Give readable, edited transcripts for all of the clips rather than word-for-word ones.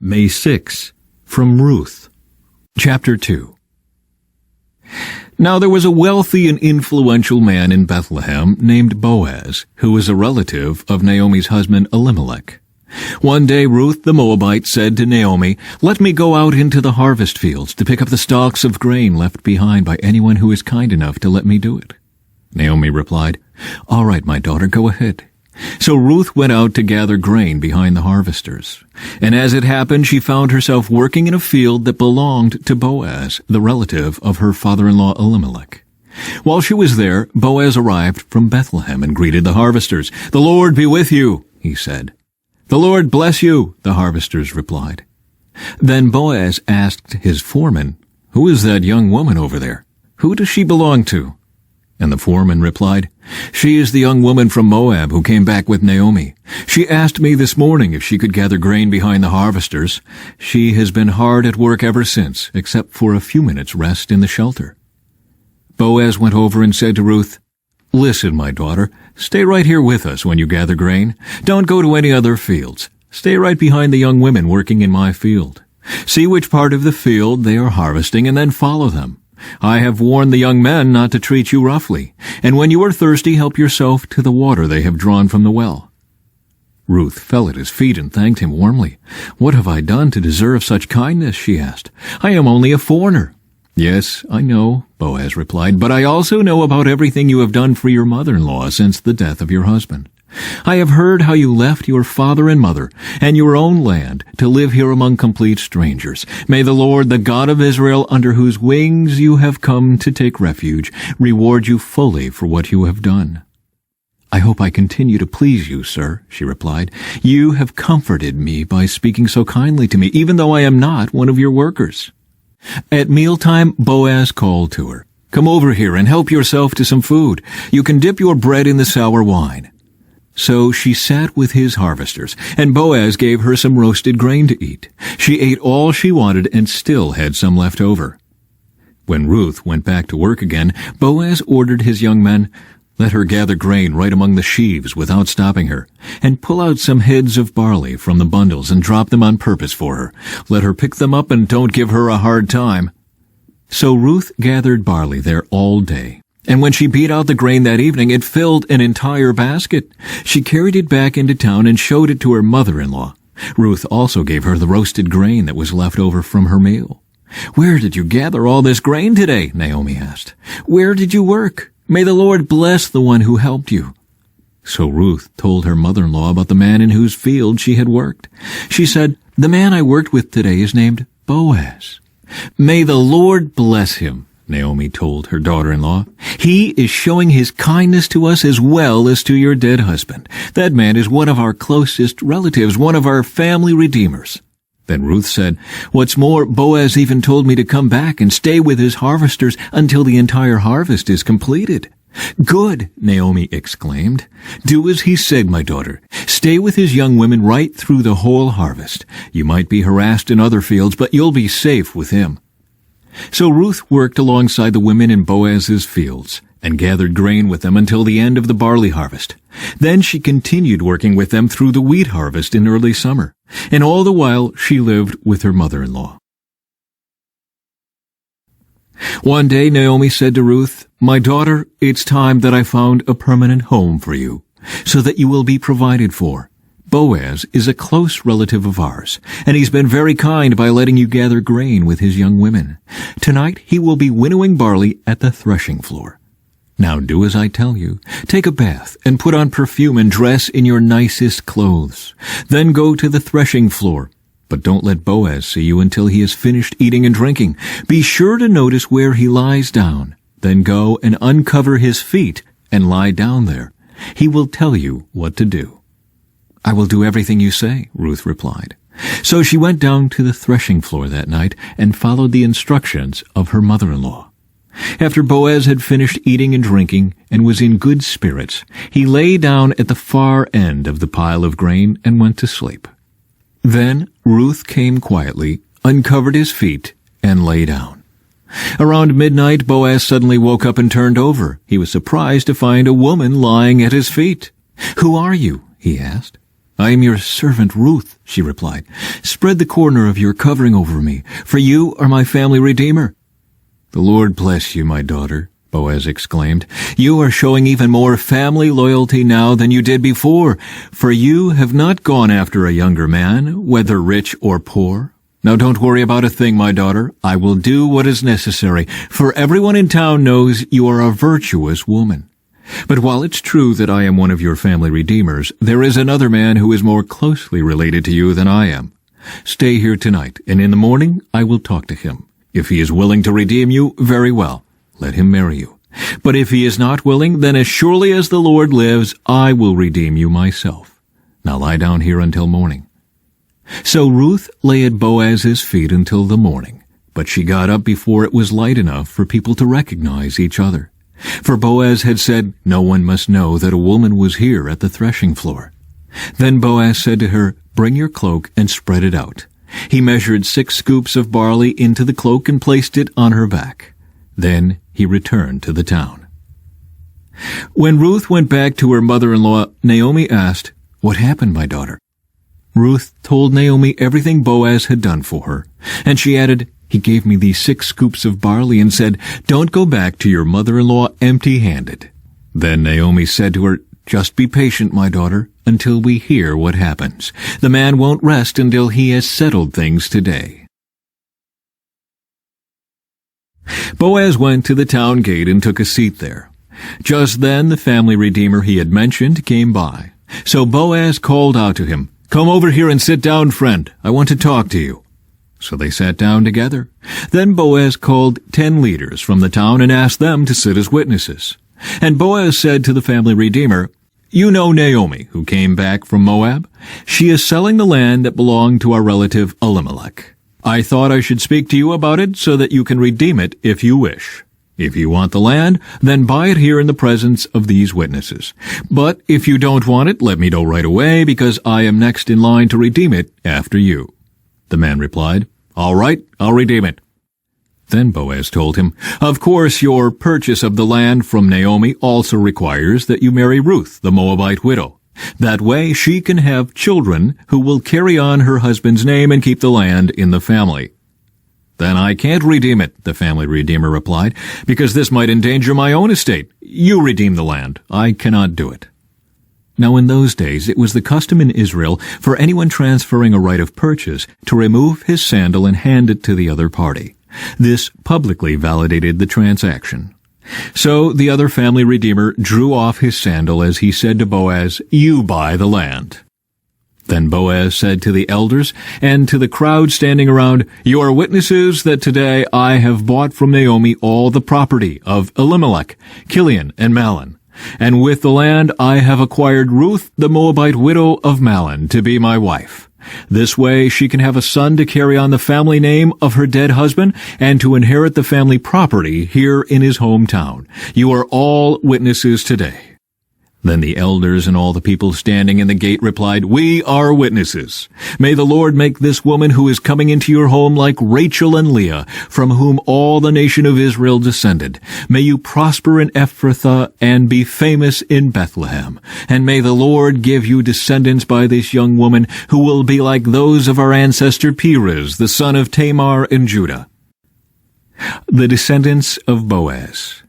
May 6, from Ruth. Chapter 2. Now there was a wealthy and influential man in Bethlehem named Boaz, who was a relative of Naomi's husband Elimelech. One day Ruth the Moabite said to Naomi, "Let me go out into the harvest fields to pick up the stalks of grain left behind by anyone who is kind enough to let me do it." Naomi replied, "All right, my daughter, go ahead." So Ruth went out to gather grain behind the harvesters. And as it happened, she found herself working in a field that belonged to Boaz, the relative of her father-in-law Elimelech. While she was there, Boaz arrived from Bethlehem and greeted the harvesters. "The Lord be with you," he said. "The Lord bless you," the harvesters replied. Then Boaz asked his foreman, "Who is that young woman over there? Who does she belong to?" And the foreman replied, "She is the young woman from Moab who came back with Naomi. She asked me this morning if she could gather grain behind the harvesters. She has been hard at work ever since, except for a few minutes' rest in the shelter." Boaz went over and said to Ruth, "Listen, my daughter, stay right here with us when you gather grain. Don't go to any other fields. Stay right behind the young women working in my field. See which part of the field they are harvesting and then follow them. I have warned the young men not to treat you roughly, and when you are thirsty, help yourself to the water they have drawn from the well." Ruth fell at his feet and thanked him warmly. "What have I done to deserve such kindness?" she asked. "I am only a foreigner." "Yes, I know," Boaz replied, "but I also know about everything you have done for your mother-in-law since the death of your husband. I have heard how you left your father and mother and your own land to live here among complete strangers. May the Lord, the God of Israel, under whose wings you have come to take refuge, reward you fully for what you have done." "I hope I continue to please you, sir," she replied. "You have comforted me by speaking so kindly to me, even though I am not one of your workers." At mealtime, Boaz called to her, "Come over here and help yourself to some food. You can dip your bread in the sour wine." So she sat with his harvesters, and Boaz gave her some roasted grain to eat. She ate all she wanted and still had some left over. When Ruth went back to work again, Boaz ordered his young men, "Let her gather grain right among the sheaves without stopping her, and pull out some heads of barley from the bundles and drop them on purpose for her. Let her pick them up and don't give her a hard time." So Ruth gathered barley there all day. And when she beat out the grain that evening, it filled an entire basket. She carried it back into town and showed it to her mother-in-law. Ruth also gave her the roasted grain that was left over from her meal. "Where did you gather all this grain today?" Naomi asked. "Where did you work? May the Lord bless the one who helped you." So Ruth told her mother-in-law about the man in whose field she had worked. She said, "The man I worked with today is named Boaz." "May the Lord bless him," Naomi told her daughter-in-law. "He is showing his kindness to us as well as to your dead husband. That man is one of our closest relatives, one of our family redeemers." Then Ruth said, "What's more, Boaz even told me to come back and stay with his harvesters until the entire harvest is completed." "Good," Naomi exclaimed. "Do as he said, my daughter. Stay with his young women right through the whole harvest. You might be harassed in other fields, but you'll be safe with him." So Ruth worked alongside the women in Boaz's fields and gathered grain with them until the end of the barley harvest. Then she continued working with them through the wheat harvest in early summer, and all the while she lived with her mother-in-law. One day Naomi said to Ruth, "My daughter, it's time that I found a permanent home for you, so that you will be provided for. Boaz is a close relative of ours, and he's been very kind by letting you gather grain with his young women. Tonight he will be winnowing barley at the threshing floor. Now do as I tell you. Take a bath and put on perfume and dress in your nicest clothes. Then go to the threshing floor. But don't let Boaz see you until he has finished eating and drinking. Be sure to notice where he lies down. Then go and uncover his feet and lie down there. He will tell you what to do." "I will do everything you say," Ruth replied. So she went down to the threshing floor that night and followed the instructions of her mother-in-law. After Boaz had finished eating and drinking and was in good spirits, he lay down at the far end of the pile of grain and went to sleep. Then Ruth came quietly, uncovered his feet, and lay down. Around midnight, Boaz suddenly woke up and turned over. He was surprised to find a woman lying at his feet. "Who are you?" he asked. I am your servant Ruth, she replied. Spread the corner of your covering over me, for you are my family redeemer. The Lord bless you, my daughter, Boaz exclaimed. You are showing even more family loyalty now than you did before, for you have not gone after a younger man, whether rich or poor. Now don't worry about a thing, my daughter. I will do what is necessary, for everyone in town knows you are a virtuous woman. But while it's true that I am one of your family redeemers, there is another man who is more closely related to you than I am. Stay here tonight, and in the morning I will talk to him. If he is willing to redeem you, very well. Let him marry you. But if he is not willing, then as surely as the Lord lives, I will redeem you myself. Now lie down here until morning. So Ruth lay at Boaz's feet until the morning, but she got up before it was light enough for people to recognize each other. For Boaz had said, no one must know that a woman was here at the threshing floor. Then Boaz said to her, bring your cloak and spread it out. He measured 6 scoops of barley into the cloak and placed it on her back. Then he returned to the town. When Ruth went back to her mother-in-law, Naomi asked, what happened, my daughter? Ruth told Naomi everything Boaz had done for her, and she added, he gave me these 6 scoops of barley and said, don't go back to your mother-in-law empty-handed. Then Naomi said to her, just be patient, my daughter, until we hear what happens. The man won't rest until he has settled things today. Boaz went to the town gate and took a seat there. Just then the family redeemer he had mentioned came by. So Boaz called out to him, come over here and sit down, friend. I want to talk to you. So they sat down together. Then Boaz called 10 leaders from the town and asked them to sit as witnesses. And Boaz said to the family redeemer, you know Naomi, who came back from Moab? She is selling the land that belonged to our relative Elimelech. I thought I should speak to you about it so that you can redeem it if you wish. If you want the land, then buy it here in the presence of these witnesses. But if you don't want it, let me know right away, because I am next in line to redeem it after you. The man replied, all right, I'll redeem it. Then Boaz told him, of course your purchase of the land from Naomi also requires that you marry Ruth, the Moabite widow. That way she can have children who will carry on her husband's name and keep the land in the family. Then I can't redeem it, the family redeemer replied, because this might endanger my own estate. You redeem the land. I cannot do it. Now in those days it was the custom in Israel for anyone transferring a right of purchase to remove his sandal and hand it to the other party. This publicly validated the transaction. So the other family redeemer drew off his sandal as he said to Boaz, you buy the land. Then Boaz said to the elders and to the crowd standing around, you are witnesses that today I have bought from Naomi all the property of Elimelech, Kilion, and Mahlon. And with the land I have acquired Ruth, the Moabite widow of Mahlon, to be my wife. This way she can have a son to carry on the family name of her dead husband and to inherit the family property here in his hometown. You are all witnesses today. Then the elders and all the people standing in the gate replied, we are witnesses. May the Lord make this woman who is coming into your home like Rachel and Leah, from whom all the nation of Israel descended. May you prosper in Ephrathah and be famous in Bethlehem. And may the Lord give you descendants by this young woman who will be like those of our ancestor Perez, the son of Tamar in Judah. The descendants of Boaz.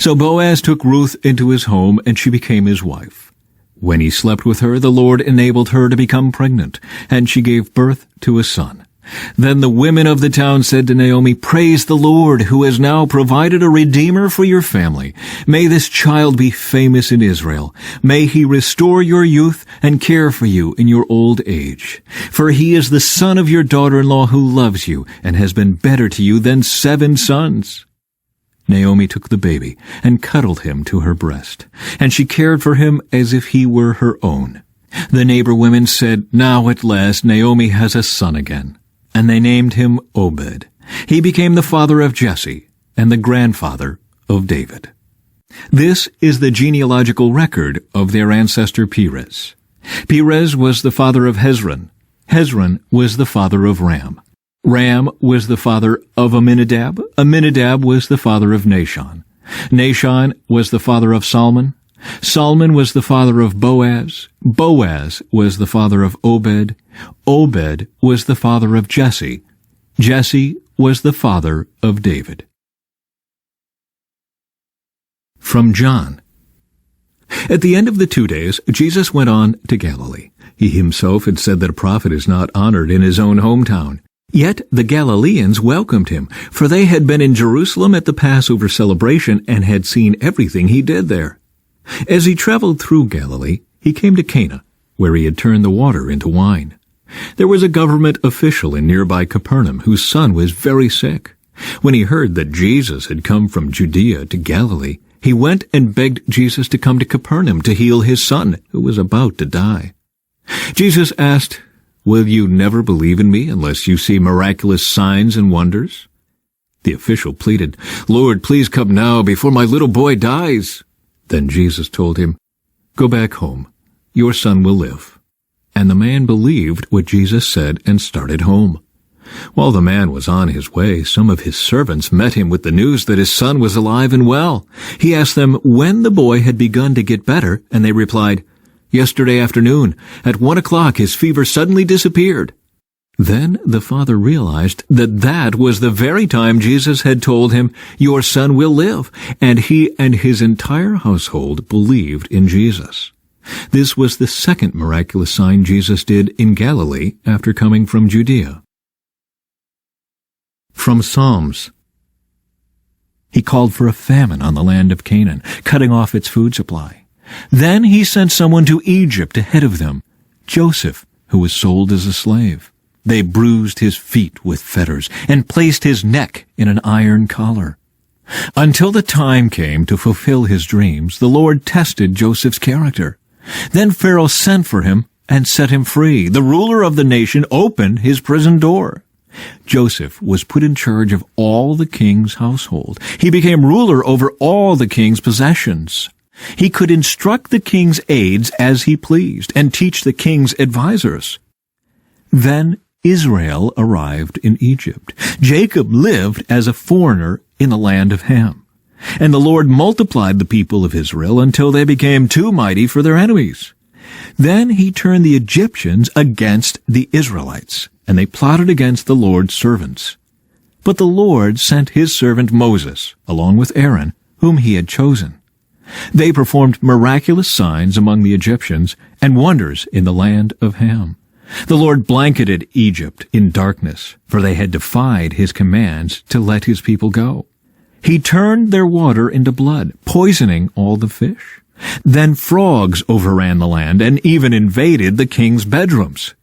So Boaz took Ruth into his home, and she became his wife. When he slept with her, the Lord enabled her to become pregnant, and she gave birth to a son. Then the women of the town said to Naomi, praise the Lord, who has now provided a redeemer for your family. May this child be famous in Israel. May he restore your youth and care for you in your old age. For he is the son of your daughter-in-law who loves you and has been better to you than 7 sons. Naomi took the baby and cuddled him to her breast, and she cared for him as if he were her own. The neighbor women said, now at last Naomi has a son again. And they named him Obed. He became the father of Jesse and the grandfather of David. This is the genealogical record of their ancestor Perez. Perez was the father of Hezron. Hezron was the father of Ram. Ram was the father of Amminadab. Amminadab was the father of Nahshon. Nahshon was the father of Salmon. Salmon was the father of Boaz. Boaz was the father of Obed. Obed was the father of Jesse. Jesse was the father of David. From John. At the end of the 2 days, Jesus went on to Galilee. He himself had said that a prophet is not honored in his own hometown. Yet the Galileans welcomed him, for they had been in Jerusalem at the Passover celebration and had seen everything he did there. As he traveled through Galilee, he came to Cana, where he had turned the water into wine. There was a government official in nearby Capernaum whose son was very sick. When he heard that Jesus had come from Judea to Galilee, he went and begged Jesus to come to Capernaum to heal his son, who was about to die. Jesus asked, "Will you never believe in me unless you see miraculous signs and wonders?" The official pleaded, "Lord, please come now before my little boy dies." Then Jesus told him, "Go back home. Your son will live." And the man believed what Jesus said and started home. While the man was on his way, some of his servants met him with the news that his son was alive and well. He asked them when the boy had begun to get better, and they replied, "Yesterday afternoon, at 1 o'clock, his fever suddenly disappeared." Then the father realized that that was the very time Jesus had told him, "Your son will live," and he and his entire household believed in Jesus. This was the second miraculous sign Jesus did in Galilee after coming from Judea. From Psalms. He called for a famine on the land of Canaan, cutting off its food supply. Then he sent someone to Egypt ahead of them, Joseph, who was sold as a slave. They bruised his feet with fetters and placed his neck in an iron collar. Until the time came to fulfill his dreams, the Lord tested Joseph's character. Then Pharaoh sent for him and set him free. The ruler of the nation opened his prison door. Joseph was put in charge of all the king's household. He became ruler over all the king's possessions. He could instruct the king's aides as he pleased and teach the king's advisors. Then Israel arrived in Egypt. Jacob lived as a foreigner in the land of Ham. And the Lord multiplied the people of Israel until they became too mighty for their enemies. Then he turned the Egyptians against the Israelites, and they plotted against the Lord's servants. But the Lord sent his servant Moses, along with Aaron, whom he had chosen. They performed miraculous signs among the Egyptians and wonders in the land of Ham. The Lord blanketed Egypt in darkness, for they had defied his commands to let his people go. He turned their water into blood, poisoning all the fish. Then frogs overran the land and even invaded the king's bedrooms.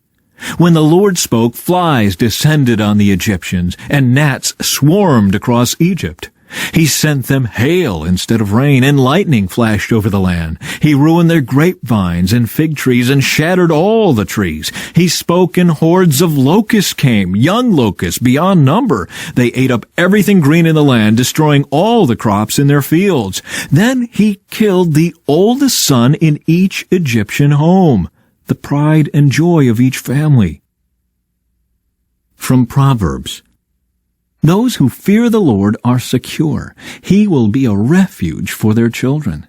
When the Lord spoke, flies descended on the Egyptians, and gnats swarmed across Egypt. He sent them hail instead of rain, and lightning flashed over the land. He ruined their grapevines and fig trees and shattered all the trees. He spoke, and hordes of locusts came, young locusts beyond number. They ate up everything green in the land, destroying all the crops in their fields. Then he killed the oldest son in each Egyptian home, the pride and joy of each family. From Proverbs. Those who fear the Lord are secure. He will be a refuge for their children.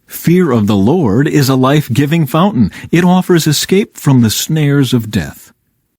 Fear of the Lord is a life-giving fountain. It offers escape from the snares of death.